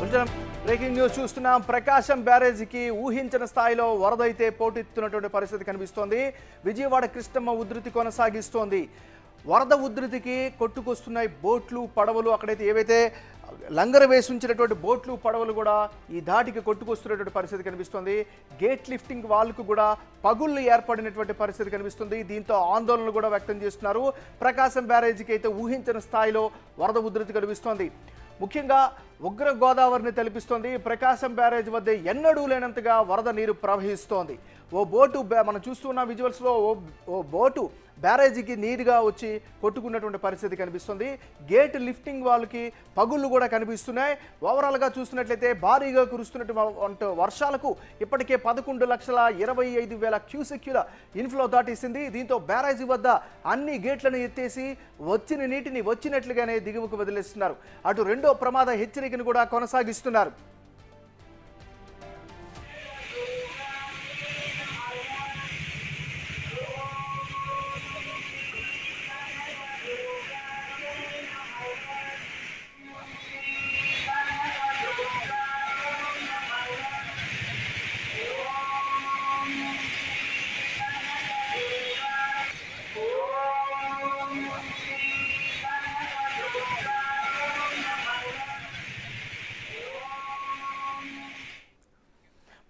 Breaking news చూస్తున్నాం. ప్రకాశం బ్యారేజీకి ఊహించిన స్థాయిలో వరదైతే పోటెత్తుతున్నటువంటి పరిస్థితి కనిపిస్తోంది. విజయవాడ కృష్ణమ్మ ఉధృతి కొనసాగిస్తోంది. వరద ఉధృతికి కొట్టుకొస్తున్నాయి బోట్లు, పడవలు. అక్కడైతే ఏవైతే లంగర వేసి ఉంచినటువంటి బోట్లు, పడవలు కూడా ఈ ధాటికి కొట్టుకొస్తున్నటువంటి పరిస్థితి కనిపిస్తుంది. గేట్ లిఫ్టింగ్ వాల్కు కూడా పగుళ్ళు ఏర్పడినటువంటి పరిస్థితి కనిపిస్తుంది. దీంతో ఆందోళనలు కూడా వ్యక్తం చేస్తున్నారు. ప్రకాశం బ్యారేజీకి అయితే ఊహించిన స్థాయిలో వరద ఉధృతి కనిపిస్తోంది. ముఖ్యంగా ఉగ్ర గోదావరిని తలపిస్తోంది. ప్రకాశం బ్యారేజ్ వద్ద ఎన్నడూ లేనంతగా వరద నీరు ప్రవహిస్తోంది. ఓ బోటు మనం చూస్తున్న విజువల్స్లో ఓ బోటు బ్యారేజీకి నీరుగా వచ్చి కొట్టుకున్నటువంటి పరిస్థితి కనిపిస్తుంది. గేట్ లిఫ్టింగ్ వాళ్ళకి పగుళ్ళు కూడా కనిపిస్తున్నాయి. ఓవరాల్గా చూస్తున్నట్లయితే భారీగా కురుస్తున్నటువంటి వర్షాలకు ఇప్పటికే 11,25,000 క్యూసెక్యుల ఇన్ఫ్లో దాటేసింది. దీంతో బ్యారేజీ వద్ద అన్ని గేట్లను ఎత్తేసి వచ్చిన నీటిని వచ్చినట్లుగానే దిగువకు వదిలేస్తున్నారు. అటు రెండో ప్రమాద హెచ్చరికను కూడా కొనసాగిస్తున్నారు.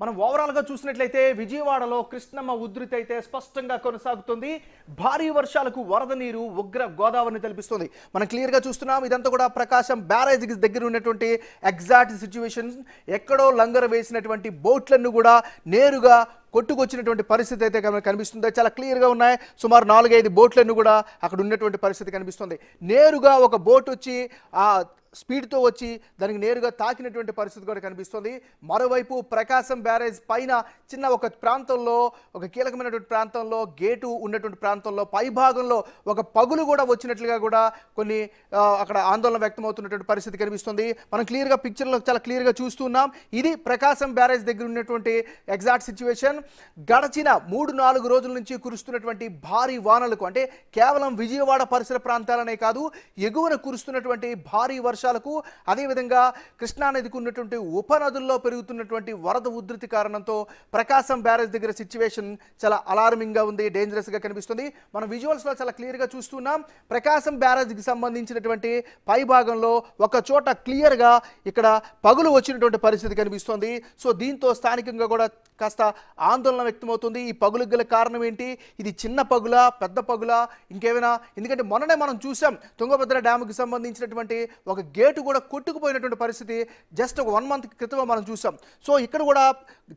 మనం ఓవరాల్గా చూసినట్లయితే విజయవాడలో కృష్ణమ్మ ఉధృతి అయితే స్పష్టంగా కొనసాగుతుంది. భారీ వర్షాలకు వరద నీరు ఉగ్ర గోదావరిని తలపిస్తుంది. మనం క్లియర్గా చూస్తున్నాం. ఇదంతా కూడా ప్రకాశం బ్యారేజ్కి దగ్గర ఉన్నటువంటి ఎగ్జాక్ట్ సిచ్యువేషన్. ఎక్కడో లంగర వేసినటువంటి బోట్లను కూడా నేరుగా కొట్టుకొచ్చినటువంటి పరిస్థితి అయితే కనిపిస్తుంది. చాలా క్లియర్గా ఉన్నాయి. సుమారు 4-5 బోట్లను కూడా అక్కడ ఉన్నటువంటి పరిస్థితి కనిపిస్తుంది. నేరుగా ఒక బోట్ వచ్చి ఆ స్పీడ్తో వచ్చి దానికి నేరుగా తాకినటువంటి పరిస్థితి కూడా కనిపిస్తుంది. మరోవైపు ప్రకాశం బ్యారేజ్ పైన చిన్న ఒక ప్రాంతంలో, ఒక కీలకమైనటువంటి ప్రాంతంలో, గేటు ఉన్నటువంటి ప్రాంతంలో పై భాగంలో ఒక పగులు కూడా వచ్చినట్లుగా కూడా కొన్ని అక్కడ ఆందోళన వ్యక్తమవుతున్నటువంటి పరిస్థితి కనిపిస్తుంది. మనం క్లియర్గా పిక్చర్లో చాలా క్లియర్గా చూస్తున్నాం. ఇది ప్రకాశం బ్యారేజ్ దగ్గర ఉన్నటువంటి ఎగ్జాక్ట్ సిచ్యువేషన్. గడచిన 3-4 రోజుల నుంచి కురుస్తున్నటువంటి భారీ వానలకు, అంటే కేవలం విజయవాడ పరిసర ప్రాంతాలనే కాదు, ఎగువన కురుస్తున్నటువంటి భారీ వర్షాలకు, అదేవిధంగా కృష్ణానదికి ఉన్నటువంటి ఉపనదుల్లో పెరుగుతున్నటువంటి వరద ఉధృతి కారణంతో ప్రకాశం బ్యారేజ్ దగ్గర సిచ్యువేషన్ చాలా అలార్మింగ్గా ఉంది, డేంజరస్గా కనిపిస్తుంది. మనం విజువల్స్లో చాలా క్లియర్గా చూస్తున్నాం. ప్రకాశం బ్యారేజ్కి సంబంధించినటువంటి పై భాగంలో ఒక చోట క్లియర్గా ఇక్కడ పగులు వచ్చినటువంటి పరిస్థితి కనిపిస్తుంది. సో దీంతో స్థానికంగా కూడా కాస్త ఆందోళన వ్యక్తమవుతుంది. ఈ పగులకు గల కారణం ఏంటి? ఇది చిన్న పగులా, పెద్ద పగులా, ఇంకేమైనా? ఎందుకంటే మొన్ననే మనం చూసాం తుంగభద్ర డ్యాముకి సంబంధించినటువంటి ఒక గేటు కూడా కొట్టుకుపోయినటువంటి పరిస్థితి జస్ట్ ఒక 1 మంత్ క్రితం మనం చూసాం. సో ఇక్కడ కూడా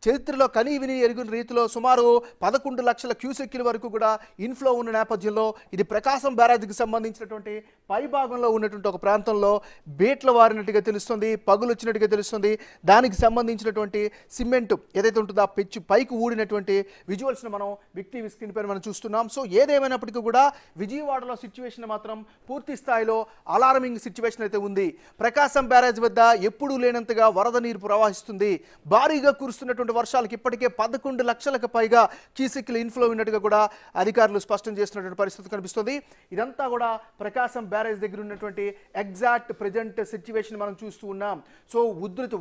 చరిత్రలో కనీ విని ఎరుగుని రీతిలో సుమారు 11 లక్షల క్యూసెక్యుల వరకు కూడా ఇన్ఫ్లో ఉన్న నేపథ్యంలో ఇది ప్రకాశం బ్యారేజ్కి సంబంధించినటువంటి పై భాగంలో ఉన్నటువంటి ఒక ప్రాంతంలో బేట్ల వారినట్టుగా తెలుస్తుంది, పగులు వచ్చినట్టుగా తెలుస్తుంది. దానికి సంబంధించినటువంటి సిమెంట్ ఏదైతే ఉంటుందో పెచ్చు పైకి ఊడినటువంటి విజువల్స్ని మనం బిగ్ టీవీ స్క్రీన్ పైన మనం చూస్తున్నాం. సో ఏదేమైనప్పటికీ కూడా విజయవాడలో సిచ్యువేషన్ మాత్రం పూర్తి స్థాయిలో అలార్మింగ్ సిచ్యువేషన్ అయితే ఉంది. ప్రకాశం బ్యారేజ్ వద్ద ఎప్పుడూ లేనంతగా వరద నీరు ప్రవహిస్తుంది. భారీగా కురుస్తున్నటువంటి వర్షాలకు ఇప్పటికే 11 లక్షలకు పైగా క్యూసెక్యుల ఇన్ఫ్లో ఉన్నట్టుగా కూడా అధికారులు స్పష్టం చేస్తున్నటువంటి పరిస్థితి కనిపిస్తుంది. ఇదంతా కూడా ప్రకాశం బ్యారేజ్ దగ్గర ఉన్నటువంటి ఎగ్జాక్ట్ ప్రజెంట్ సిచ్యువేషన్ మనం చూస్తూ ఉన్నాం. సో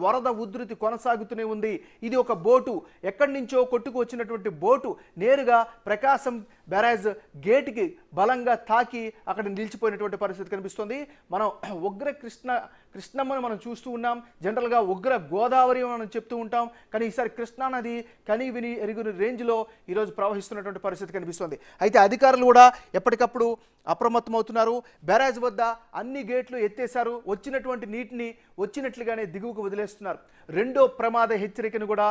వరద ఉధృతి కొనసాగుతూనే ఉంది. ఇది ఒక బోటు, ఎక్కడి నుంచో కొట్టుకు వచ్చినటువంటి బోటు నేరుగా ప్రకాశం బ్యారేజ్ గేట్కి బలంగా తాకి అక్కడ నిలిచిపోయినటువంటి పరిస్థితి కనిపిస్తుంది. మనం ఉగ్ర కృష్ణమ్మను మనం చూస్తూ ఉన్నాం. జనరల్గా ఉగ్ర గోదావరి మనం చెప్తూ ఉంటాం, కానీ ఈసారి కృష్ణా నది కనీ విని ఎరుగుని రేంజ్లో ఈరోజు ప్రవహిస్తున్నటువంటి పరిస్థితి కనిపిస్తుంది. అయితే అధికారులు కూడా ఎప్పటికప్పుడు అప్రమత్తమవుతున్నారు. బ్యారేజ్ వద్ద అన్ని గేట్లు ఎత్తేశారు. వచ్చినటువంటి నీటిని వచ్చినట్లుగానే దిగువకు వదిలేస్తున్నారు. రెండో ప్రమాద హెచ్చరికను కూడా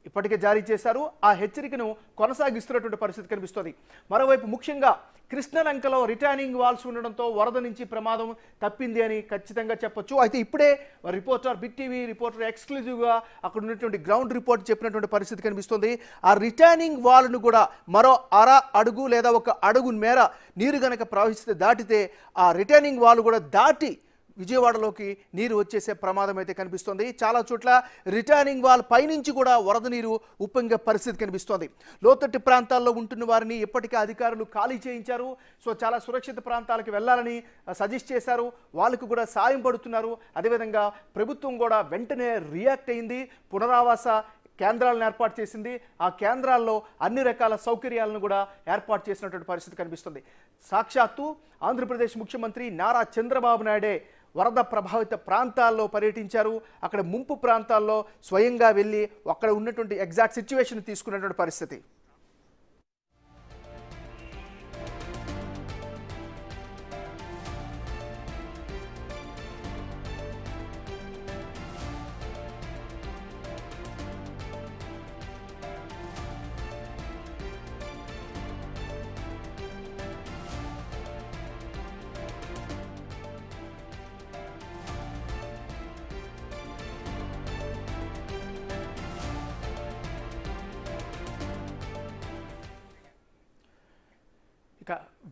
ఇప్పటికే జారీ చేశారు. ఆ హెచ్చరికను కొనసాగిస్తున్నటువంటి పరిస్థితి కనిపిస్తుంది. మరోవైపు ముఖ్యంగా కృష్ణలంకలో రిటైనింగ్ వాల్స్ ఉండడంతో వరద నుంచి ప్రమాదం తప్పింది అని ఖచ్చితంగా చెప్పొచ్చు. అయితే ఇప్పుడే బిగ్ టీవీ రిపోర్టర్ ఎక్స్క్లూజివ్గా అక్కడ ఉన్నటువంటి గ్రౌండ్ రిపోర్ట్ చెప్పినటువంటి పరిస్థితి కనిపిస్తుంది. ఆ రిటైనింగ్ వాల్ను కూడా మరో అడుగు లేదా 1 అడుగు మేర నీరు గనక ప్రవహిస్తే దాటితే ఆ రిటైనింగ్ వాల్ కూడా దాటి విజయవాడలోకి నీరు వచ్చేసే ప్రమాదం అయితే కనిపిస్తోంది. చాలా చోట్ల రిటర్నింగ్ వాల్ పైనుంచి కూడా వరద నీరు ఉప్పొంగే పరిస్థితి కనిపిస్తోంది. లోతట్టు ప్రాంతాల్లో ఉంటున్న వారిని ఇప్పటికే అధికారులు ఖాళీ చేయించారు. సో చాలా సురక్షిత ప్రాంతాలకు వెళ్ళాలని సజెస్ట్ చేశారు. వాళ్ళకు కూడా సాయం పడుతున్నారు. అదేవిధంగా ప్రభుత్వం కూడా వెంటనే రియాక్ట్ అయింది. పునరావాస కేంద్రాలను ఏర్పాటు చేసింది. ఆ కేంద్రాల్లో అన్ని రకాల సౌకర్యాలను కూడా ఏర్పాటు చేసినటువంటి పరిస్థితి కనిపిస్తుంది. సాక్షాత్తు ఆంధ్రప్రదేశ్ ముఖ్యమంత్రి నారా చంద్రబాబు నాయుడే వరద ప్రభావిత ప్రాంతాల్లో పర్యటించారు. అక్కడ ముంపు ప్రాంతాల్లో స్వయంగా వెళ్ళి అక్కడ ఉన్నటువంటి ఎగ్జాక్ట్ సిచ్యువేషన్ తీసుకున్నటువంటి పరిస్థితి.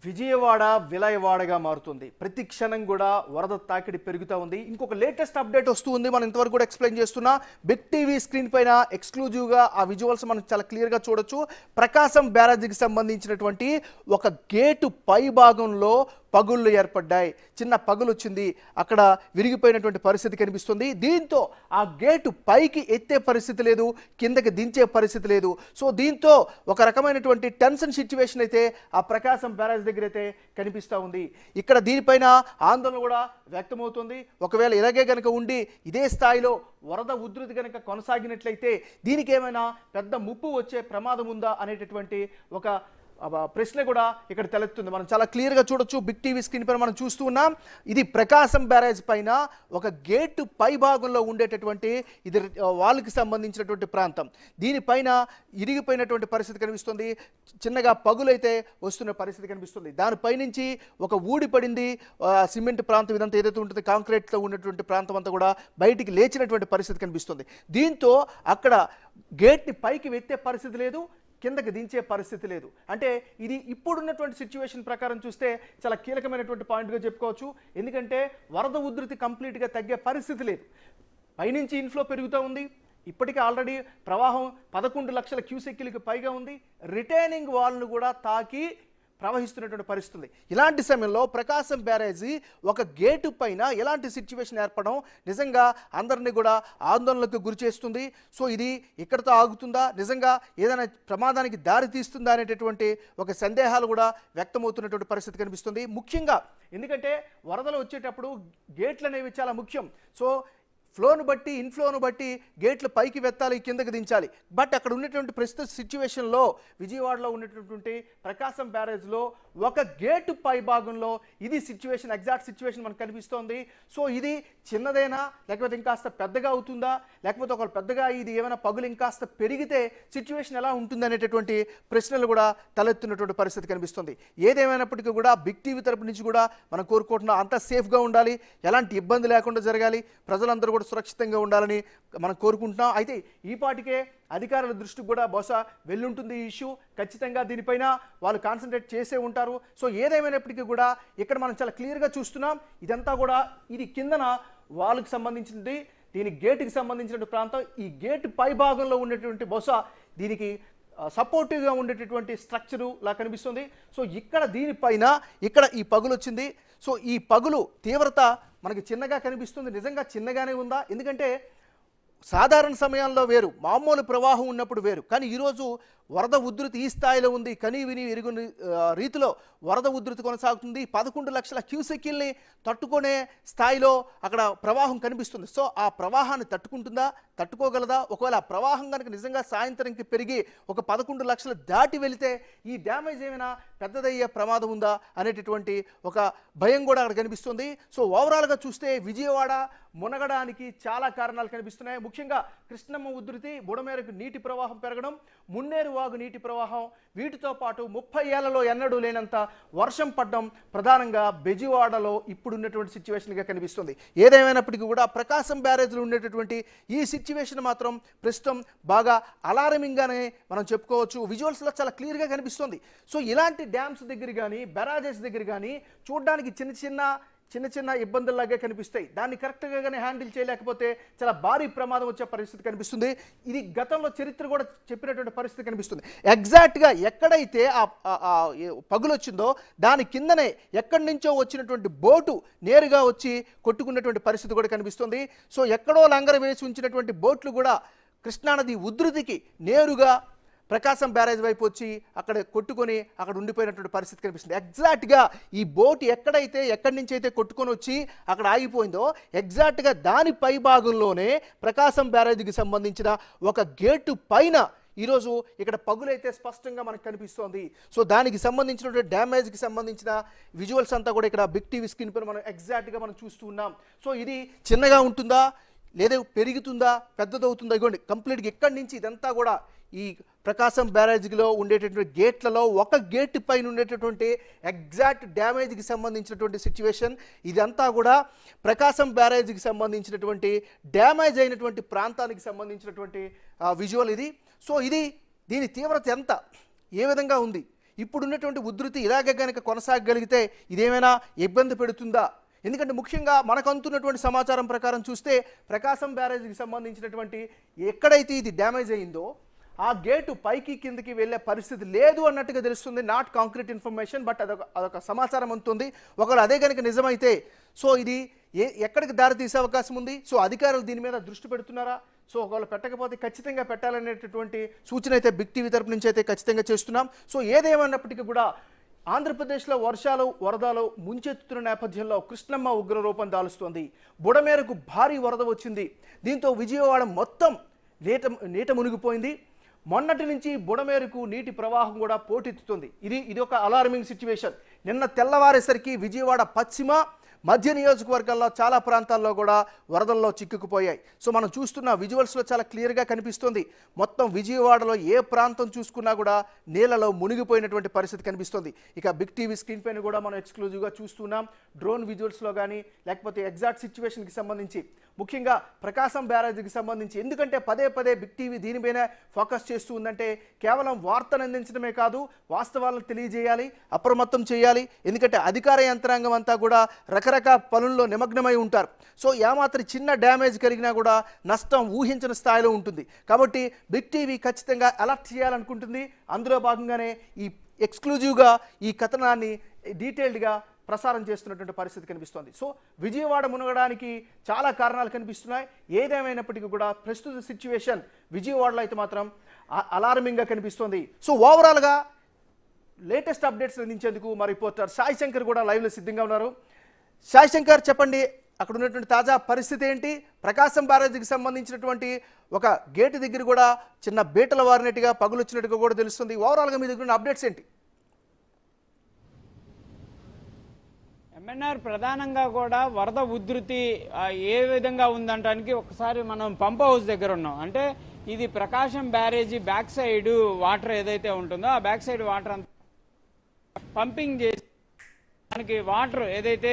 విజయవాడ విలయవాడగా మారుతుంది. ప్రతి క్షణం కూడా వరద తాకిడి పెరుగుతూ ఉంది. ఇంకొక లేటెస్ట్ అప్డేట్ వస్తూ ఉంది. మనం ఇంతవరకు కూడా ఎక్స్ప్లెయిన్ చేస్తున్నా. బిగ్ టీవీ స్క్రీన్ పైన ఎక్స్క్లూజివ్గా ఆ విజువల్స్ మనం చాలా క్లియర్గా చూడొచ్చు. ప్రకాశం బ్యారేజీకి సంబంధించినటువంటి ఒక గేటు పై భాగంలో పగుళ్ళు ఏర్పడ్డాయి. చిన్న పగులు వచ్చింది. అక్కడ విరిగిపోయినటువంటి పరిస్థితి కనిపిస్తుంది. దీంతో ఆ గేటు పైకి ఎత్తే పరిస్థితి లేదు, కిందకి దించే పరిస్థితి లేదు. సో దీంతో ఒక రకమైనటువంటి టెన్షన్ సిచ్యువేషన్ అయితే ఆ ప్రకాశం బ్యారేజ్ దగ్గర అయితే కనిపిస్తూ ఉంది. ఇక్కడ దీనిపైన ఆందోళన కూడా వ్యక్తమవుతుంది. ఒకవేళ ఇలాగే కనుక ఉండి ఇదే స్థాయిలో వరద ఉధృతి కనుక కొనసాగినట్లయితే దీనికి ఏమైనా పెద్ద ముప్పు వచ్చే ప్రమాదం ఉందా అనేటటువంటి ఒక ప్రశ్న కూడా ఇక్కడ తలెత్తుంది. మనం చాలా క్లియర్గా చూడొచ్చు. బిగ్ టీవీ స్క్రీన్ పైన మనం చూస్తూ ఉన్నాం. ఇది ప్రకాశం బ్యారేజ్ పైన ఒక గేటు పై భాగంలో ఉండేటటువంటి ఇది వాళ్ళకి సంబంధించినటువంటి ప్రాంతం. దీనిపైన ఇరిగిపోయినటువంటి పరిస్థితి కనిపిస్తుంది. చిన్నగా పగులైతే వస్తున్న పరిస్థితి కనిపిస్తుంది. దానిపై నుంచి ఒక ఊడి పడింది సిమెంట్ ప్రాంతం, ఇదంతా ఏదైతే ఉంటుంది కాంక్రీట్తో ఉన్నటువంటి ప్రాంతం అంతా కూడా బయటికి లేచినటువంటి పరిస్థితి కనిపిస్తుంది. దీంతో అక్కడ గేట్ని పైకి వెత్తే పరిస్థితి లేదు, కిందకి దించే పరిస్థితి లేదు. అంటే ఇది ఇప్పుడున్నటువంటి సిచ్యువేషన్ ప్రకారం చూస్తే చాలా కీలకమైనటువంటి పాయింట్గా చెప్పుకోవచ్చు. ఎందుకంటే వరద ఉధృతి కంప్లీట్గా తగ్గే పరిస్థితి లేదు. పైనుంచి ఇన్ఫ్లో పెరుగుతూ ఉంది. ఇప్పటికే ఆల్రెడీ ప్రవాహం 11 లక్షల క్యూసెక్కిలకు పైగా ఉంది. రిటైనింగ్ వాల్ను కూడా తాకి ప్రవహిస్తున్నటువంటి పరిస్థితి. ఇలాంటి సమయంలో ప్రకాశం బ్యారేజీ ఒక గేటు పైన ఎలాంటి సిచ్యువేషన్ ఏర్పడడం నిజంగా అందరినీ కూడా ఆందోళనకు గురి చేస్తుంది. సో ఇది ఇక్కడతో ఆగుతుందా, నిజంగా ఏదైనా ప్రమాదానికి దారి తీస్తుందా అనేటటువంటి ఒక సందేహాలు కూడా వ్యక్తమవుతున్నటువంటి పరిస్థితి కనిపిస్తుంది. ముఖ్యంగా ఎందుకంటే వరదలు వచ్చేటప్పుడు గేట్లు అనేవి చాలా ముఖ్యం. సో ఫ్లోను బట్టి ఇన్ఫ్లోను బట్టి గేట్లు పైకి వెత్తాలి, కిందకి దించాలి. బట్ అక్కడ ఉన్నటువంటి ప్రస్తుత సిచ్యువేషన్లో విజయవాడలో ఉన్నటువంటి ప్రకాశం బ్యారేజ్లో ఒక గేటు పై భాగంలో ఇది సిచ్యువేషన్, ఎగ్జాక్ట్ సిచ్యువేషన్ మనకు కనిపిస్తోంది. సో ఇది చిన్నదైనా లేకపోతే ఇంకాస్త పెద్దగా అవుతుందా, లేకపోతే ఒక పెద్దగా ఇది ఏమైనా పగులు ఇంకాస్త పెరిగితే సిచ్యువేషన్ ఎలా ఉంటుంది అనేటటువంటి ప్రశ్నలు కూడా తలెత్తున్నటువంటి పరిస్థితి కనిపిస్తుంది. ఏదేమైనప్పటికీ కూడా బిగ్ టీవీ తరపు నుంచి కూడా మనం కోరుకుంటున్నాం అంతా సేఫ్గా ఉండాలి, ఎలాంటి ఇబ్బంది లేకుండా జరగాలి, ప్రజలందరూ కూడా సురక్షితంగా ఉండాలని మనం కోరుకుంటున్నాం. అయితే ఈ పాటికే అధికారుల దృష్టికి కూడా బహుశా వెళ్ళుంటుంది ఈ ఇష్యూ. ఖచ్చితంగా దీనిపైన వాళ్ళు కాన్సన్ట్రేట్ చేసే ఉంటారు. సో ఏదేమైనప్పటికీ కూడా ఇక్కడ మనం చాలా క్లియర్గా చూస్తున్నాం. ఇదంతా కూడా ఇది కిందన వాళ్ళకి సంబంధించింది, దీని గేటుకి సంబంధించిన ప్రాంతం. ఈ గేటు పై భాగంలో ఉండేటువంటి బహుశా దీనికి సపోర్టివ్గా ఉండేటటువంటి స్ట్రక్చరు లా కనిపిస్తుంది. సో ఇక్కడ దీనిపైన ఇక్కడ ఈ పగులు వచ్చింది. సో ఈ పగులు తీవ్రత మనకి చిన్నగా కనిపిస్తుంది. నిజంగా చిన్నగానే ఉందా? ఎందుకంటే సాధారణ సమయాల్లో వేరు, మామూలు ప్రవాహం ఉన్నప్పుడు వేరు. కానీ ఈరోజు వరద ఉధృతి ఈ స్థాయిలో ఉంది. కనీ విని ఎరుగుని రీతిలో వరద ఉధృతి కొనసాగుతుంది. 11 లక్షల క్యూసెక్కిల్ని తట్టుకునే స్థాయిలో అక్కడ ప్రవాహం కనిపిస్తుంది. సో ఆ ప్రవాహాన్ని తట్టుకుంటుందా, తట్టుకోగలదా? ఒకవేళ ఆ ప్రవాహం కనుక నిజంగా సాయంత్రంకి పెరిగి ఒక 11 లక్షలు దాటి వెళితే ఈ డ్యామేజ్ ఏమైనా పెద్దదయ్యే ప్రమాదం ఉందా అనేటటువంటి ఒక భయం కూడా అక్కడ కనిపిస్తుంది. సో ఓవరాల్గా చూస్తే విజయవాడ మునగడానికి చాలా కారణాలు కనిపిస్తున్నాయి. ముఖ్యంగా కృష్ణమ్మ ఉధృతి, బుడమేరకు నీటి ప్రవాహం పెరగడం, మున్నేరు వాగు నీటి ప్రవాహం, వీటితో పాటు 30 ఏళ్లలో ఎన్నడూ లేనంత వర్షం పడడం ప్రధానంగా బెజవాడలో ఇప్పుడున్నటువంటి సిచ్యువేషన్గా కనిపిస్తుంది. ఏదేమైనప్పటికీ కూడా ప్రకాశం బ్యారేజ్లో ఉండేటటువంటి ఈ సిచ్యువేషన్ మాత్రం ప్రస్తుతం బాగా అలారమింగ్గానే మనం చెప్పుకోవచ్చు. విజువల్స్లో చాలా క్లియర్గా కనిపిస్తుంది. సో ఇలాంటి డ్యామ్స్ దగ్గర కానీ బ్యారేజెస్ దగ్గర కానీ చూడడానికి చిన్న చిన్న చిన్న చిన్న ఇబ్బందుల్లాగే కనిపిస్తాయి. దాన్ని కరెక్ట్గానే హ్యాండిల్ చేయలేకపోతే చాలా భారీ ప్రమాదం వచ్చే పరిస్థితి కనిపిస్తుంది. ఇది గతంలో చరిత్ర కూడా చెప్పినటువంటి పరిస్థితి కనిపిస్తుంది. ఎగ్జాక్ట్గా ఎక్కడైతే ఆ పగులు వచ్చిందో దాని కిందనే ఎక్కడి నుంచో వచ్చినటువంటి బోటు నేరుగా వచ్చి కొట్టుకున్నటువంటి పరిస్థితి కూడా కనిపిస్తుంది. సో ఎక్కడో లంగర వేసి ఉంచినటువంటి బోట్లు కూడా కృష్ణానది ఉధృతికి నేరుగా ప్రకాశం బ్యారేజ్ వైపు వచ్చి అక్కడ కొట్టుకొని అక్కడ ఉండిపోయినటువంటి పరిస్థితి కనిపిస్తుంది. ఎగ్జాక్ట్గా ఈ బోట్ ఎక్కడి నుంచి అయితే కొట్టుకొని వచ్చి అక్కడ ఆగిపోయిందో ఎగ్జాక్ట్గా దాని పై భాగంలోనే ప్రకాశం బ్యారేజ్కి సంబంధించిన ఒక గేటు పైన ఈరోజు ఇక్కడ పగులైతే స్పష్టంగా మనకు కనిపిస్తోంది. సో దానికి సంబంధించినటువంటి డ్యామేజ్కి సంబంధించిన విజువల్స్ అంతా కూడా ఇక్కడ బిగ్ టీవీ స్క్రీన్ పైన మనం ఎగ్జాక్ట్గా మనం చూస్తూ ఉన్నాం. సో ఇది చిన్నగా ఉంటుందా లేదా పెరుగుతుందా పెద్దదవుతుందా, ఇవ్వండి కంప్లీట్గా ఎక్కడి నుంచి ఇదంతా కూడా ఈ ప్రకాశం బ్యారేజ్లో ఉండేటటువంటి గేట్లలో ఒక గేట్ పైన ఉండేటటువంటి ఎగ్జాక్ట్ డ్యామేజ్కి సంబంధించినటువంటి సిచ్యువేషన్. ఇదంతా కూడా ప్రకాశం బ్యారేజ్కి సంబంధించినటువంటి డ్యామేజ్ అయినటువంటి ప్రాంతానికి సంబంధించినటువంటి విజువల్ ఇది. సో దీని తీవ్రత ఎంత ఏ విధంగా ఉంది, ఇప్పుడున్నటువంటి ఉధృతి ఇలాగే కనుక కొనసాగగలిగితే ఇదేమైనా ఇబ్బంది పెడుతుందా? ఎందుకంటే ముఖ్యంగా మనకు అందుతున్నటువంటి సమాచారం ప్రకారం చూస్తే ప్రకాశం బ్యారేజ్కి సంబంధించినటువంటి ఎక్కడైతే ఇది డ్యామేజ్ అయిందో ఆ గేటు పైకి కిందకి వెళ్ళే పరిస్థితి లేదు అన్నట్టుగా తెలుస్తుంది. నాట్ కాంక్రీట్ ఇన్ఫర్మేషన్, బట్ అదొక సమాచారం అందుతుంది. ఒకవేళ అదే కనుక నిజమైతే సో ఇది ఎక్కడికి దారి తీసే అవకాశం ఉంది? సో అధికారులు దీని మీద దృష్టి పెడుతున్నారా? సో ఒకవేళ పెట్టకపోతే ఖచ్చితంగా పెట్టాలనేటటువంటి సూచన అయితే బిగ్ టీవీ తరపు నుంచి అయితే ఖచ్చితంగా చేస్తున్నాం. సో ఏదేమన్నప్పటికీ కూడా ఆంధ్రప్రదేశ్లో వర్షాలు వరదలు ముంచెత్తుతున్న నేపథ్యంలో కృష్ణమ్మ ఉగ్రరూపం దాలుస్తోంది. బుడమేరకు భారీ వరద వచ్చింది. దీంతో విజయవాడ మొత్తం నీట మునిగిపోయింది. మొన్నటి నుంచి బుడమేరుకు నీటి ప్రవాహం కూడా పోటెత్తుతుంది. ఇది ఒక అలార్మింగ్ సిచ్యువేషన్. నిన్న తెల్లవారేసరికి విజయవాడ పశ్చిమ మధ్య నియోజకవర్గాల్లో చాలా ప్రాంతాల్లో కూడా వరదల్లో చిక్కుకుపోయాయి. సో మనం చూస్తున్న విజువల్స్లో చాలా క్లియర్గా కనిపిస్తుంది. మొత్తం విజయవాడలో ఏ ప్రాంతం చూసుకున్నా కూడా నీళ్ళలో మునిగిపోయినటువంటి పరిస్థితి కనిపిస్తుంది. ఇక బిగ్ టీవీ స్క్రీన్ పైన కూడా మనం ఎక్స్క్లూజివ్గా చూస్తున్నాం. డ్రోన్ విజువల్స్లో కానీ లేకపోతే ఎగ్జాక్ట్ సిచ్యువేషన్కి సంబంధించి ముఖ్యంగా ప్రకాశం బ్యారేజ్కి సంబంధించి ఎందుకంటే పదే బిగ్ టీవీ దీనిపైన ఫోకస్ చేస్తూ ఉందంటే కేవలం వార్తను అందించడమే కాదు, వాస్తవాలను తెలియజేయాలి, అప్రమత్తం చేయాలి. ఎందుకంటే అధికార యంత్రాంగం అంతా కూడా రకరకాల పనుల్లో నిమగ్నమై ఉంటారు. సో ఏమాత్రం చిన్న డ్యామేజ్ కలిగినా కూడా నష్టం ఊహించిన స్థాయిలో ఉంటుంది. కాబట్టి బిగ్ టీవీ ఖచ్చితంగా అలర్ట్ చేయాలనుకుంటుంది. అందులో భాగంగానే ఈ ఎక్స్క్లూజివ్గా ఈ కథనాన్ని డీటెయిల్డ్గా ప్రసారం చేస్తున్నటువంటి పరిస్థితి కనిపిస్తోంది. సో విజయవాడ మునగడానికి చాలా కారణాలు కనిపిస్తున్నాయి. ఏదేమైనప్పటికీ కూడా ప్రస్తుత సిచ్యువేషన్ విజయవాడలో అయితే మాత్రం అలార్మింగ్గా కనిపిస్తోంది. సో ఓవరాల్గా లేటెస్ట్ అప్డేట్స్ అందించేందుకు మా రిపోర్టర్ సాయి శంకర్ కూడా లైవ్లో సిద్ధంగా ఉన్నారు. సాయి శంకర్, చెప్పండి, అక్కడ ఉన్నటువంటి తాజా పరిస్థితి ఏంటి? ప్రకాశం బ్యారేజ్కి సంబంధించినటువంటి ఒక గేటు దగ్గర కూడా చిన్న బీటలు వారినట్టుగా పగులు వచ్చినట్టుగా కూడా తెలుస్తుంది. ఓవరాల్గా మీ దగ్గర ఉన్న అప్డేట్స్ ఏంటి? ఎంఎన్ఆర్ ప్రధానంగా కూడా వరద ఉధృతి ఏ విధంగా ఉందంటానికి ఒకసారి మనం పంప్ హౌస్ దగ్గర ఉన్నాం. అంటే ఇది ప్రకాశం బ్యారేజీ బ్యాక్ సైడ్ వాటర్ ఏదైతే ఉంటుందో ఆ బ్యాక్ సైడ్ వాటర్ అంతా పంపింగ్ చేసి మనకి వాటర్ ఏదైతే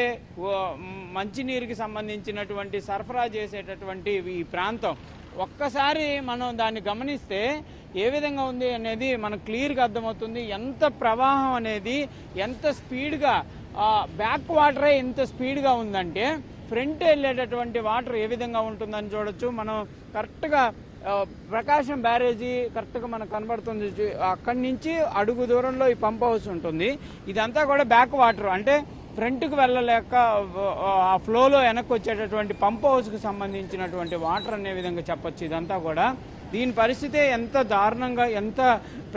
మంచినీరుకి సంబంధించినటువంటి సరఫరా చేసేటటువంటి ఈ ప్రాంతం ఒక్కసారి మనం దాన్ని గమనిస్తే ఏ విధంగా ఉంది అనేది మనకు క్లియర్గా అర్థమవుతుంది. ఎంత ప్రవాహం అనేది ఎంత స్పీడ్గా బ్యాక్ వాటరే ఎంత స్పీడ్గా ఉందంటే ఫ్రంట్ వెళ్ళేటటువంటి వాటర్ ఏ విధంగా ఉంటుందని చూడొచ్చు. మనం కరెక్ట్గా ప్రకాశం బ్యారేజీ కరెక్ట్గా మనకు కనబడుతుంది. అక్కడి నుంచి అడుగు దూరంలో ఈ పంప్ హౌస్ ఉంటుంది. ఇదంతా కూడా బ్యాక్ వాటర్ అంటే ఫ్రంట్కి వెళ్ళలేక ఆ ఫ్లోలో వెనక్కి వచ్చేటటువంటి పంప్ హౌస్కి సంబంధించినటువంటి వాటర్ అనే విధంగా చెప్పొచ్చు. ఇదంతా కూడా దీని పరిస్థితి ఎంత దారుణంగా ఎంత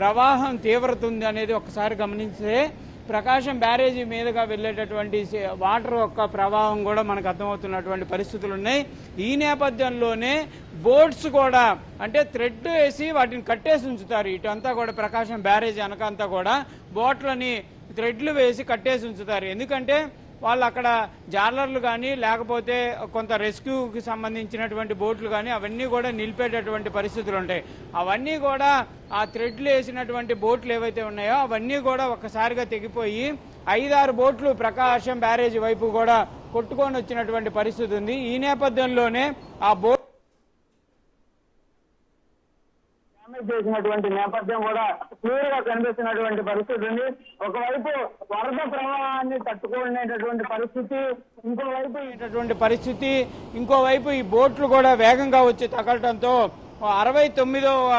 ప్రవాహం తీవ్రత ఉంది అనేది ఒకసారి గమనిస్తే ప్రకాశం బ్యారేజీ మీదుగా వెళ్ళేటటువంటి వాటర్ యొక్క ప్రవాహం కూడా మనకు అర్థమవుతున్నటువంటి పరిస్థితులు ఉన్నాయి. ఈ నేపథ్యంలోనే బోట్స్ కూడా అంటే థ్రెడ్ వేసి వాటిని కట్టేసి ఉంచుతారు. ఇటంతా కూడా ప్రకాశం బ్యారేజీ వెనకంతా కూడా బోట్లని థ్రెడ్లు వేసి కట్టేసి ఉంచుతారు. ఎందుకంటే వాళ్ళు అక్కడ జాలర్లు కానీ లేకపోతే కొంత రెస్క్యూకి సంబంధించినటువంటి బోట్లు కానీ అవన్నీ కూడా నిలిపేటటువంటి పరిస్థితులు ఉంటాయి. అవన్నీ కూడా ఆ థ్రెడ్లు వేసినటువంటి బోట్లు ఏవైతే ఉన్నాయో అవన్నీ కూడా ఒక్కసారిగా తెగిపోయి 5-6 బోట్లు ప్రకాశం బ్యారేజీ వైపు కూడా కొట్టుకొని వచ్చినటువంటి పరిస్థితి ఉంది. ఈ నేపథ్యంలోనే ఆ బోట్ చేసినటువంటి నేపథ్యం కూడా క్లియర్ గా కనిపిస్తున్నటువంటి పరిస్థితి ఉంది. ఒకవైపు వరద ప్రవాహాన్ని తట్టుకునేటటువంటి పరిస్థితి, ఇంకోవైపు ఈ బోట్లు కూడా వేగంగా వచ్చి తగలటంతో 69వ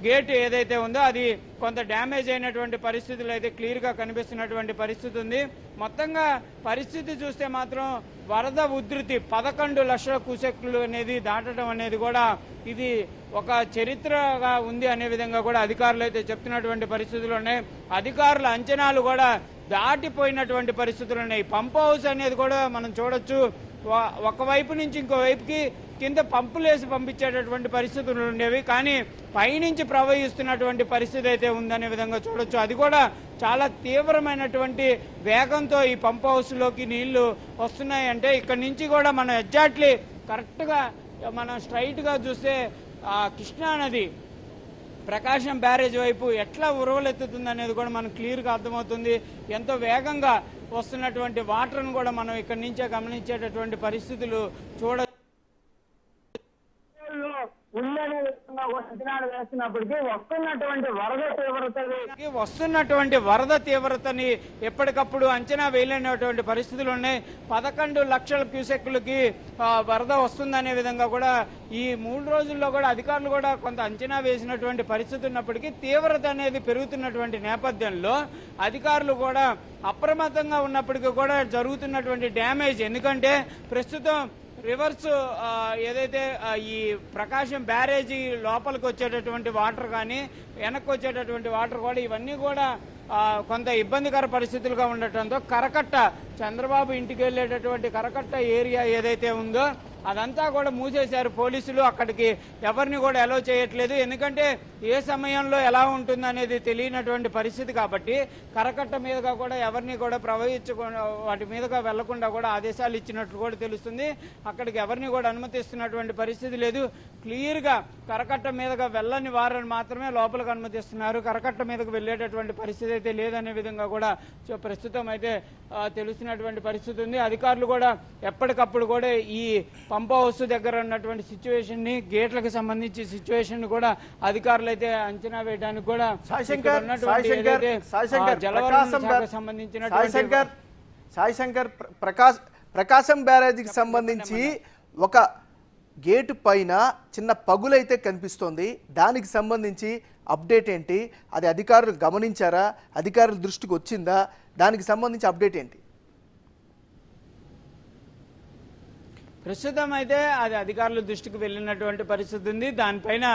గేట్ ఏదైతే ఉందో అది కొంత డ్యామేజ్ అయినటువంటి పరిస్థితులు అయితే క్లియర్ గా కనిపిస్తున్నటువంటి పరిస్థితి ఉంది. మొత్తంగా పరిస్థితి చూస్తే మాత్రం వరద ఉధృతి 11 లక్షల క్యూసెక్లు అనేది దాటడం అనేది కూడా ఇది ఒక చరిత్రగా ఉంది అనే విధంగా కూడా అధికారులు అయితే చెప్తున్నటువంటి పరిస్థితులు ఉన్నాయి. అధికారుల అంచనాలు కూడా దాటిపోయినటువంటి పరిస్థితులు ఉన్నాయి. పంప్ హౌస్ అనేది కూడా మనం చూడొచ్చు, ఒకవైపు నుంచి ఇంకో వైపుకి కింద పంపులేసి పంపించేటటువంటి పరిస్థితులు ఉండేవి, కానీ పైనుంచి ప్రవహిస్తున్నటువంటి పరిస్థితి అయితే ఉందనే విధంగా చూడొచ్చు. అది కూడా చాలా తీవ్రమైనటువంటి వేగంతో ఈ పంప్ హౌస్ లోకి నీళ్లు వస్తున్నాయి. అంటే ఇక్కడ నుంచి కూడా మనం ఎగ్జాక్ట్లీ కరెక్ట్ గా మనం స్ట్రైట్ గా చూస్తే కృష్ణా నది ప్రకాశం బ్యారేజ్ వైపు ఎట్లా ఉరవలెత్తుతుంది అనేది కూడా మనకు క్లియర్ గా అర్థమవుతుంది. ఎంతో వేగంగా వస్తున్నటువంటి వాటర్ను కూడా మనం ఇక్కడ నుంచే గమనించేటటువంటి పరిస్థితులు చూడ వస్తున్నటువంటి వరద తీవ్రతని ఎప్పటికప్పుడు అంచనా వేయలేనటువంటి పరిస్థితులు ఉన్నాయి. 11 లక్షల క్యూసెక్లకి వరద వస్తుందనే విధంగా కూడా ఈ 3 రోజుల్లో కూడా అధికారులు కూడా కొంత అంచనా వేసినటువంటి పరిస్థితి ఉన్నప్పటికీ తీవ్రత అనేది పెరుగుతున్నటువంటి నేపథ్యంలో అధికారులు కూడా అప్రమత్తంగా ఉన్నప్పటికీ కూడా జరుగుతున్నటువంటి డ్యామేజ్, ఎందుకంటే ప్రస్తుతం రివర్స్ ఏదైతే ఈ ప్రకాశం బ్యారేజీ లోపలికి వచ్చేటటువంటి వాటర్ కానీ వెనక్కి వచ్చేటటువంటి వాటర్ కూడా ఇవన్నీ కూడా కొంత ఇబ్బందికర పరిస్థితులుగా ఉండటంతో కరకట్ట చంద్రబాబు ఇంటికి వెళ్ళేటటువంటి కరకట్ట ఏరియా ఏదైతే ఉందో అదంతా కూడా మూసేశారు పోలీసులు. అక్కడికి ఎవరిని కూడా అలో చేయట్లేదు, ఎందుకంటే ఏ సమయంలో ఎలా ఉంటుంది అనేది తెలియనటువంటి పరిస్థితి కాబట్టి కరకట్ట మీదుగా కూడా ఎవరిని కూడా ప్రవహించకుండా వాటి మీదుగా వెళ్లకుండా కూడా ఆదేశాలు ఇచ్చినట్లు కూడా తెలుస్తుంది. అక్కడికి ఎవరిని కూడా అనుమతిస్తున్నటువంటి పరిస్థితి లేదు. క్లియర్ గా కరకట్ట మీదుగా వెళ్ళని వారిని మాత్రమే లోపలికి అనుమతిస్తున్నారు. కరకట్ట మీదకు వెళ్లేటటువంటి పరిస్థితి అయితే లేదనే విధంగా కూడా ప్రస్తుతం అయితే తెలుస్తున్నటువంటి పరిస్థితి ఉంది. అధికారులు కూడా ఎప్పటికప్పుడు కూడా ఈ పంప్ హౌస్ దగ్గర ఉన్నటువంటి సిచ్యువేషన్ ని, గేట్లకు సంబంధించి సిచ్యువేషన్ ని కూడా అధికారులు అయితే అంచనా వేయడానికి కూడా సాయిశంకర్ ప్రకాశం బ్యారేజీకి సంబంధించి ఒక గేటు పైన చిన్న పగులైతే కనిపిస్తోంది. దానికి సంబంధించి అప్డేట్ ఏంటి? అది అధికారులు గమనించారా? అధికారుల దృష్టికి వచ్చిందా? దానికి సంబంధించి అప్డేట్ ఏంటి? ప్రస్తుతం అయితే అది అధికారుల దృష్టికి వెళ్ళినటువంటి పరిస్థితి ఉంది. దానిపైన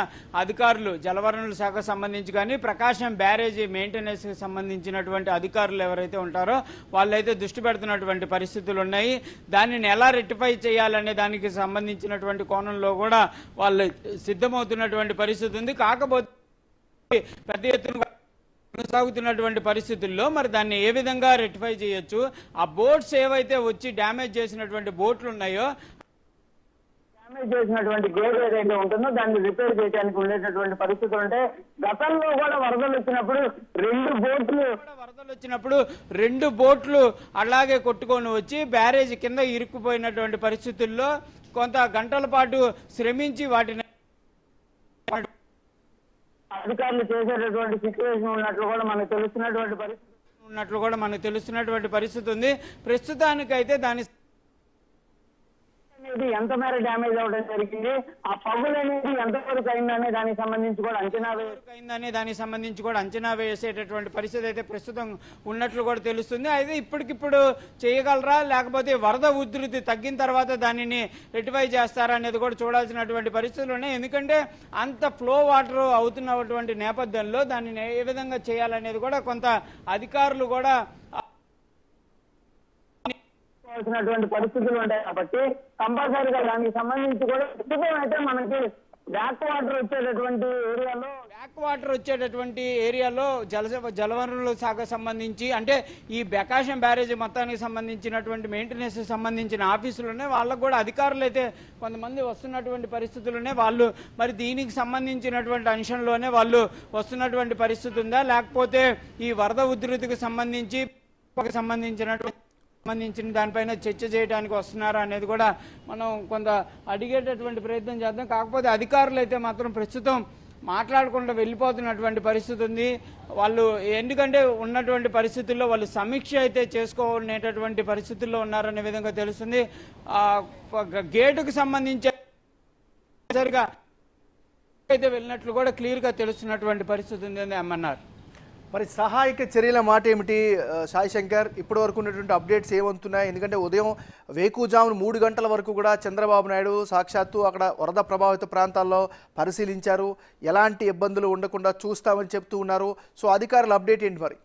అధికారులు జలవనరుల శాఖకు సంబంధించి కానీ ప్రకాశం బ్యారేజీ మెయింటెనెన్స్ కి సంబంధించినటువంటి అధికారులు ఎవరైతే ఉంటారో వాళ్ళైతే దృష్టి పెడుతున్నటువంటి పరిస్థితులు ఉన్నాయి. దానిని ఎలా రెక్టిఫై చేయాలనే దానికి సంబంధించినటువంటి కోణంలో కూడా వాళ్ళు సిద్ధమవుతున్నటువంటి పరిస్థితి ఉంది. కాకపోతే పెద్ద ఎత్తున కొనసాగుతున్నటువంటి పరిస్థితుల్లో మరి దాన్ని ఏ విధంగా రెక్టిఫై చేయొచ్చు? ఆ బోట్స్ ఏవైతే వచ్చి డ్యామేజ్ చేసినటువంటి బోట్లు ఉన్నాయో, డ్యామేజ్ చేసినటువంటి గేట్ ఏదైతే ఉంటుందో దాన్ని రిపేర్ చేయడానికి ఉండేటటువంటి పరిస్థితులు ఉంటాయి. గతంలో కూడా వరదలు వచ్చినప్పుడు 2 బోట్లు అలాగే కొట్టుకొని వచ్చి బ్యారేజ్ కింద ఇరుక్కుపోయినటువంటి పరిస్థితుల్లో కొంత గంటల పాటు శ్రమించి వాటిని అధికారులు చేసేటటువంటి సిచ్యువేషన్ ఉన్నట్లు కూడా మనకు తెలుస్తున్నటువంటి పరిస్థితి ఉంది. ప్రస్తుతానికైతే దాని అనేది ఎంత మేర డ్యామేజ్ అవడం జరిగింది, ఆ పగులు అనేది ఎంతవరకు అయిందనే దానికి సంబంధించి కూడా అంచనా వేసేటటువంటి పరిస్థితి అయితే ప్రస్తుతం ఉన్నట్లు కూడా తెలుస్తుంది. అయితే ఇప్పటికిప్పుడు చేయగలరా, లేకపోతే వరద ఉధృతి తగ్గిన తర్వాత దానిని రెక్టిఫై చేస్తారా అనేది కూడా చూడాల్సినటువంటి పరిస్థితులు ఉన్నాయి. ఎందుకంటే అంత ఫ్లో వాటర్ అవుతున్నటువంటి నేపథ్యంలో దానిని ఏ విధంగా చేయాలనేది కూడా కొంత అధికారులు కూడా పరిస్థితులు ఉంటాయి. కాబట్టి కంపల్సరీగా దానికి సంబంధించి కూడా ప్రస్తుతం అయితే మనకి బ్యాక్ వాటర్ వచ్చేటటువంటి ఏరియాలో జలవనరుల శాఖకు సంబంధించి అంటే ఈ ప్రకాశం బ్యారేజ్ మొత్తానికి సంబంధించినటువంటి మెయింటెనెన్స్ సంబంధించిన ఆఫీసులునే వాళ్ళకు కూడా అధికారులు అయితే కొంతమంది వస్తున్నటువంటి పరిస్థితులునే వాళ్ళు మరి దీనికి సంబంధించినటువంటి అంశంలోనే వాళ్ళు వస్తున్నటువంటి పరిస్థితి ఉందా, లేకపోతే ఈ వరద ఉధృతికి సంబంధించిన దానిపైన చర్చ చేయడానికి వస్తున్నారా అనేది కూడా మనం కొంత అడిగేటటువంటి ప్రయత్నం చేద్దాం. కాకపోతే అధికారులు అయితే మాత్రం ప్రస్తుతం మాట్లాడకుండా వెళ్ళిపోతున్నటువంటి పరిస్థితి ఉంది. వాళ్ళు ఎందుకంటే ఉన్నటువంటి పరిస్థితుల్లో వాళ్ళు సమీక్ష అయితే చేసుకోనేటటువంటి పరిస్థితుల్లో ఉన్నారనే విధంగా తెలుస్తుంది. గేటుకు సంబంధించి సరిగా అయితే వెళ్ళినట్లు కూడా క్లియర్గా తెలుస్తున్నటువంటి పరిస్థితి ఉంది అని అమ్మన్నారు. మరి సహాయక చర్యల మాట ఏమిటి సాయి శంకర్? ఇప్పటి వరకు ఉన్నటువంటి అప్డేట్స్ ఏమంటున్నాయి? ఎందుకంటే ఉదయం వేకుజామున 3 గంటల వరకు కూడా చంద్రబాబు నాయుడు సాక్షాత్తు అక్కడ వరద ప్రభావిత ప్రాంతాల్లో పరిశీలించారు. ఎలాంటి ఇబ్బందులు ఉండకుండా చూస్తామని చెప్తూ ఉన్నారు. సో అధికారుల అప్డేట్ ఏంటి మరి?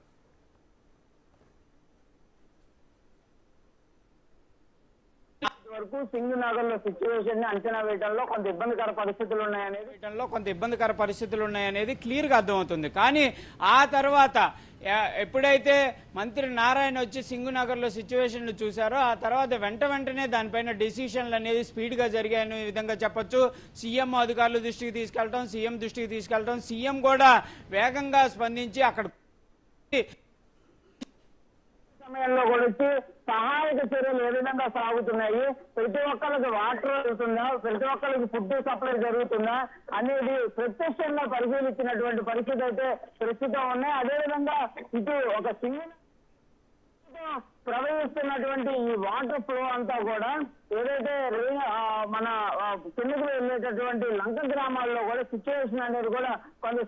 వరకు సింగనగర్ లో సిచ్యువేషన్ ని అంచనా వేయడంలో కొంత ఇబ్బందికర పరిస్థితులు ఉన్నాయనేది క్లియర్ గా అర్థమవుతుంది. కానీ ఆ తర్వాత ఎప్పుడైతే మంత్రి నారాయణ వచ్చి సింగునగర్ లో సిచ్యువేషన్ చూసారో ఆ తర్వాత వెంటనే దానిపైన డిసిషన్లు అనేది స్పీడ్ గా జరిగాయని ఈ విధంగా చెప్పొచ్చు. సీఎం అధికారుల దృష్టికి తీసుకెళ్తాం, సీఎం దృష్టికి తీసుకెళ్తాం, సీఎం కూడా వేగంగా స్పందించి అక్కడ సమయంలో కూడా వచ్చి సహాయక చర్యలు ఏ విధంగా సాగుతున్నాయి, ప్రతి ఒక్కరికి వాటర్ అవుతుందా, ప్రతి ఒక్కరికి ఫుడ్ సప్లై జరుగుతుందా అనేది ప్రత్యక్షంగా పరిశీలించినటువంటి పరిస్థితి అయితే ప్రస్తుతం ఉన్నాయి. అదేవిధంగా ఇటు ఒక సింగిల్ ప్రవహిస్తున్నటువంటి ఈ వాటర్ ఫ్లో అంతా కూడా ఏదైతే మన కిందకు వెళ్ళేటటువంటి లంక గ్రామాల్లో కూడా సిచ్యువేషన్ అనేది కూడా కొంచెం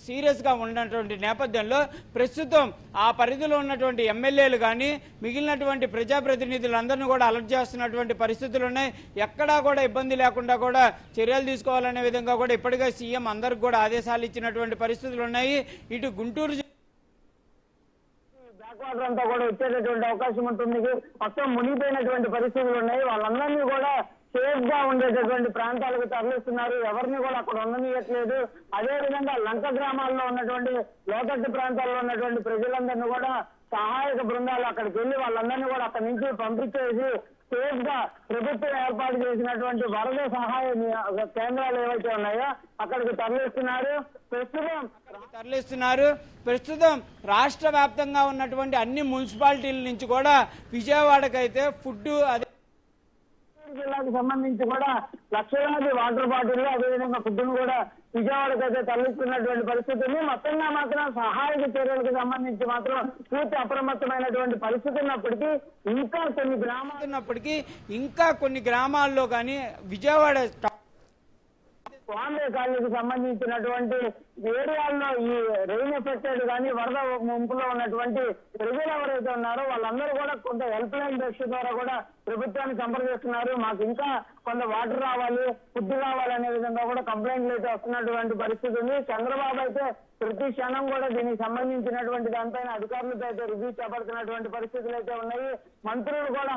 సీరియస్ గా ఉన్నటువంటి నేపథ్యంలో ప్రస్తుతం ఆ పరిధిలో ఉన్నటువంటి ఎమ్మెల్యేలు కానీ మిగిలినటువంటి ప్రజాప్రతినిధులందరినీ కూడా అలర్ట్ చేస్తున్నటువంటి పరిస్థితులు ఉన్నాయి. ఎక్కడా కూడా ఇబ్బంది లేకుండా కూడా చర్యలు తీసుకోవాలనే విధంగా కూడా ఇప్పటికే సీఎం అందరికి కూడా ఆదేశాలు ఇచ్చినటువంటి పరిస్థితులు ఉన్నాయి. ఇటు గుంటూరు వాటర్ అంతా కూడా వచ్చేటటువంటి అవకాశం ఉంటుంది. మొత్తం మునిగిపోయినటువంటి పరిస్థితులు ఉన్నాయి. వాళ్ళందరినీ కూడా సేఫ్ గా ఉండేటటువంటి ప్రాంతాలకు తరలిస్తున్నారు. ఎవరిని కూడా అక్కడ ఉండనియట్లేదు. అదే విధంగా లంక గ్రామాల్లో ఉన్నటువంటి లోతట్టు ప్రాంతాల్లో ఉన్నటువంటి ప్రజలందరినీ కూడా సహాయక బృందాలు అక్కడికి వెళ్లి వాళ్ళందరినీ కూడా అక్కడి నుంచి పంపించేసి సేఫ్ గా ప్రభుత్వం ఏర్పాటు చేసినటువంటి వరద సహాయ కేంద్రాలు ఏవైతే ఉన్నాయో అక్కడికి తరలిస్తున్నారు. ప్రస్తుతం రాష్ట్ర వ్యాప్తంగా ఉన్నటువంటి అన్ని మున్సిపాలిటీల నుంచి కూడా విజయవాడకైతే ఫుడ్ జిల్లాకు సంబంధించి కూడా లక్షలాది వాటర్ బాటిల్ అదేవిధంగా ఫుడ్ ను కూడా విజయవాడకు అయితే తరలిస్తున్నటువంటి పరిస్థితి ఉంది. మొత్తంగా మాత్రం సహాయక చర్యలకు సంబంధించి మాత్రం పూర్తి అప్రమత్తమైనటువంటి పరిస్థితి ఉన్నప్పటికీ ఇంకా కొన్ని గ్రామాల్లో కానీ విజయవాడ బాంబే కాలనీకి సంబంధించినటువంటి ఏరియాల్లో ఈ రెయిన్ ఎఫెక్టెడ్ కానీ వరద ముంపులో ఉన్నటువంటి ప్రజలు ఎవరైతే ఉన్నారో వాళ్ళందరూ కూడా కొంత హెల్ప్ లైన్ బెస్ట్ ద్వారా కూడా ప్రభుత్వాన్ని సంప్రదిస్తున్నారు. మాకు ఇంకా కొంత వాటర్ రావాలి, ఫుడ్ రావాలి అనే విధంగా కూడా కంప్లైంట్లు అయితే వస్తున్నటువంటి పరిస్థితి ఉంది. చంద్రబాబు అయితే ప్రతి క్షణం కూడా దీనికి సంబంధించినటువంటి దానిపైన అధికారులతో అయితే రివ్యూ చేపడుతున్నటువంటి పరిస్థితులు అయితే ఉన్నాయి. మంత్రులు కూడా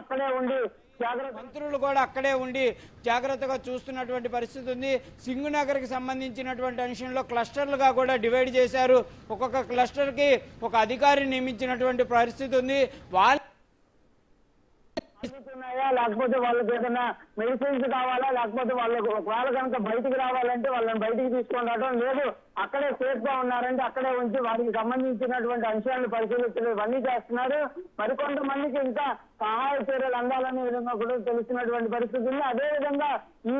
అక్కడే ఉండి జాగ్రత్తగా చూస్తున్నటువంటి పరిస్థితి ఉంది. సింగునగర్ కి సంబంధించినటువంటి అంశంలో క్లస్టర్లుగా కూడా డివైడ్ చేశారు. ఒక్కొక్క క్లస్టర్ కి ఒక అధికారిని నియమించినటువంటి పరిస్థితి ఉంది. లేకపోతే వాళ్ళకి ఏదైనా మెడిసిన్స్ కావాలా, లేకపోతే వాళ్ళకి ఒకవేళ కనుక బయటికి రావాలంటే వాళ్ళని బయటికి తీసుకొని రావడం లేదు. అక్కడే సేఫ్ గా ఉన్నారంటే అక్కడే ఉంచి వారికి సంబంధించినటువంటి అంశాలను పరిశీలించడం ఇవన్నీ చేస్తున్నారు. మరికొంతమందికి ఇంకా సహాయ చర్యలు అందాలనే విధంగా కూడా తెలుస్తున్నటువంటి పరిస్థితి ఉంది. అదేవిధంగా ఈ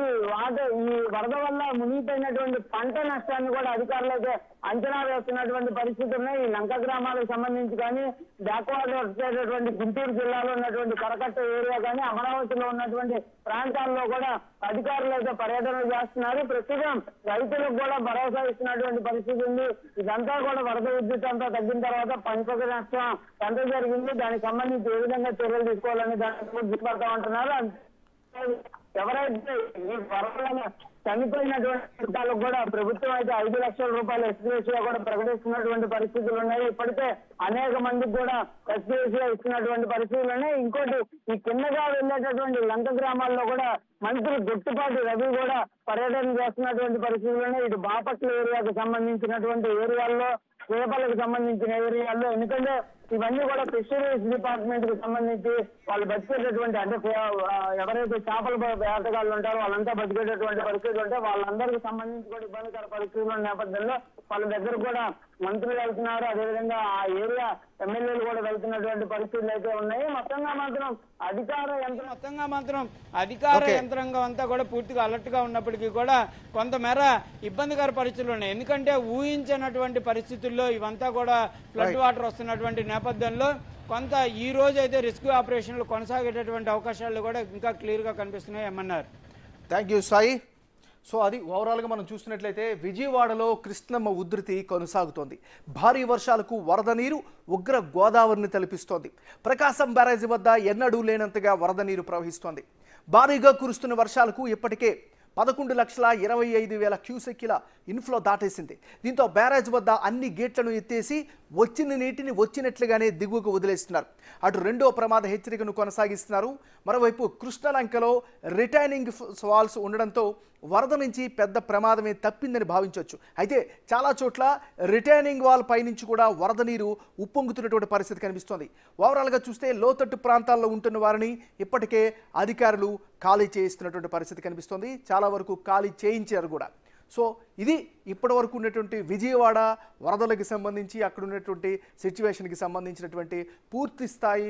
వరద వల్ల మునిగిపోయినటువంటి పంట నష్టాన్ని కూడా అధికారులు అయితే అంచనా వేస్తున్నటువంటి పరిస్థితి ఉన్నాయి. ఈ లంక గ్రామాలకు సంబంధించి కానీ బ్యాక్వర్డ్ వచ్చేటటువంటి గుంటూరు జిల్లాలో ఉన్నటువంటి కరకట్ట ఏరియా కానీ అమరావతిలో ఉన్నటువంటి ప్రాంతాల్లో కూడా అధికారులు అయితే పర్యటనలు చేస్తున్నారు. ప్రస్తుతం రైతులకు కూడా భరోసా ఇస్తున్నటువంటి పరిస్థితి ఉంది. ఇదంతా కూడా వరద విద్యుత్ అంతా తగ్గిన తర్వాత పంట నష్టం ఎంత జరిగింది, దానికి సంబంధించి ఏ విధంగా చర్యలు తీసుకోవాలని దాని దృష్టి ఉంటున్నారు. ఎవరైతే ఈ వరదలను చనిపోయినటువంటి కుటుంబాలకు కూడా ప్రభుత్వం అయితే 5 లక్షల రూపాయల ఎక్స్గ్రేషియా కూడా ప్రకటిస్తున్నటువంటి పరిస్థితులు ఉన్నాయి. ఇప్పటికే అనేక మందికి కూడా ఎక్స్గ్రేషియా ఇస్తున్నటువంటి పరిస్థితులు ఉన్నాయి. ఇంకోటి ఈ కిందగా వెళ్ళేటటువంటి లంక గ్రామాల్లో కూడా మంత్రి గుట్టుపాటి రవి కూడా పర్యటన చేస్తున్నటువంటి పరిస్థితులు ఉన్నాయి. ఇటు బాపట్ల ఏరియాకు సంబంధించినటువంటి ఏరియాల్లో, రేపలకు సంబంధించిన ఏరియాల్లో, ఎందుకంటే ఇవన్నీ కూడా ఫిషరీస్ డిపార్ట్మెంట్ కి సంబంధించి వాళ్ళు బతికేటటువంటి అంటే ఎవరైతే చేపల వేటగాళ్ళు ఉంటారో వాళ్ళంతా బతికేటటువంటి పరిస్థితులు ఉంటే వాళ్ళందరికీ సంబంధించి కూడా ఇబ్బందికర పరిస్థితుల నేపథ్యంలో వాళ్ళ దగ్గర కూడా మంత్రులు వెళ్తున్నారు, అదేవిధంగా ఆ ఏరియా ఎమ్మెల్యేలు కూడా వెళ్తున్నటువంటి పరిస్థితులు అయితే ఉన్నాయి. మొత్తంగా మాత్రం అధికార యంత్రాంగం అంతా కూడా పూర్తిగా అలర్ట్ గా ఉన్నప్పటికీ కూడా కొంతమేర ఇబ్బందికర పరిస్థితులు ఉన్నాయి. ఎందుకంటే ఊహించినటువంటి పరిస్థితుల్లో ఇవంతా కూడా ఫ్లడ్ వాటర్ వస్తున్నటువంటి నేపథ్యంలో కొంత ఈ రోజు అయితే రెస్క్యూ ఆపరేషన్లు కొనసాగేటటువంటి అవకాశాలు కూడా ఇంకా క్లియర్ గా కనిపిస్తున్నాయి ఏమన్నారు. Thank you Sai. సో అది ఓవరాల్గా మనం చూస్తున్నట్లయితే విజయవాడలో కృష్ణమ్మ ఉధృతి కొనసాగుతోంది. భారీ వర్షాలకు వరద నీరు ఉగ్ర గోదావరిని తలపిస్తోంది. ప్రకాశం బ్యారేజీ వద్ద ఎన్నడూ లేనంతగా వరద నీరు ప్రవహిస్తోంది. భారీగా కురుస్తున్న వర్షాలకు ఇప్పటికే 11,25,000 క్యూసెక్ల ఇన్ఫ్లో దాటేసింది. దీంతో బ్యారేజ్ వద్ద అన్ని గేట్లను ఎత్తేసి వచ్చిన నీటిని వచ్చినట్లుగానే దిగువకు వదిలేస్తున్నారు. అటు రెండో ప్రమాద హెచ్చరికను కొనసాగిస్తున్నారు. మరోవైపు కృష్ణలంకలో రిటైనింగ్ వాల్స్ ఉండడంతో వరద నుంచి పెద్ద ప్రమాదమే తప్పిందని భావించవచ్చు. అయితే చాలా చోట్ల రిటైనింగ్ వాల్ పైనుంచి కూడా వరద నీరు ఉప్పొంగుతున్నటువంటి పరిస్థితి కనిపిస్తోంది. ఓవరాల్గా చూస్తే లోతట్టు ప్రాంతాల్లో ఉంటున్న వారిని ఇప్పటికే అధికారులు ఖాళీ చేయిస్తున్నటువంటి పరిస్థితి కనిపిస్తోంది. చాలా వరకు ఖాళీ చేయించారు కూడా. సో ఇది ఇప్పటి వరకు ఉన్నటువంటి విజయవాడ వరదలకు సంబంధించి అక్కడ ఉన్నటువంటి సిచ్యువేషన్కి సంబంధించినటువంటి పూర్తి స్థాయి